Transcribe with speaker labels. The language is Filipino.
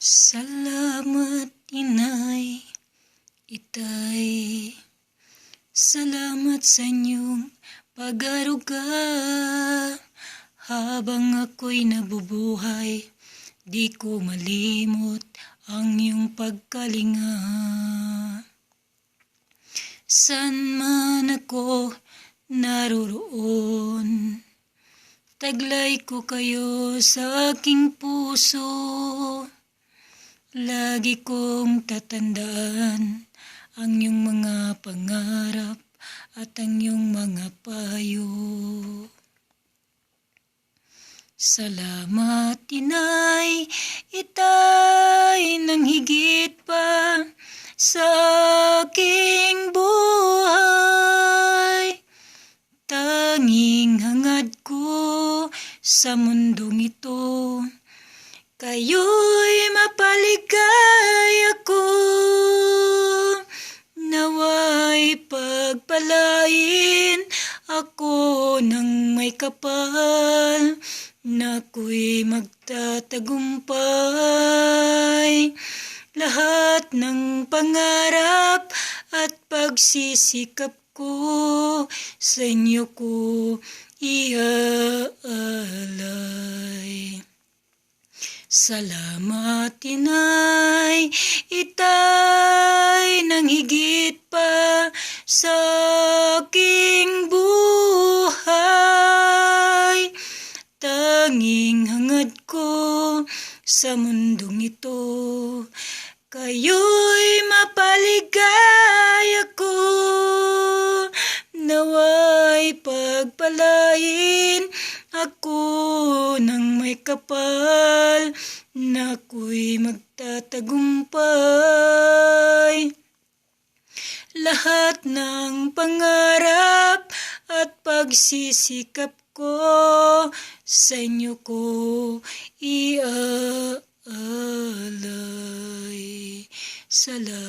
Speaker 1: Salamat inay, itay. Salamat sa inyong pag-aruga. Habang ako'y nabubuhay, di ko malimot ang iyong pagkalinga. San man ako naroroon, taglay ko kayo sa aking puso. Lagi kong tatandaan ang iyong mga pangarap at ang iyong mga payo. Salamat inay, itay ng higit pa sa aking buhay. Tanging hangad ko sa mundong ito, kayo'y mapaligaya ko. Naway pagpalain ako ng may kapal, nako'y magtatagumpay. Lahat ng pangarap at pagsisikap ko, sa inyo ko iaalay. Salamat inay, itay ng higit pa sa aking buhay. Tanging hangad ko sa mundong ito, kayo'y mapaligaya ko. Naway pagpalain ako ng may kapal, nako'y magtatagumpay. Lahat ng pangarap at pagsisikap ko, sa inyo ko iaalay. Salamat.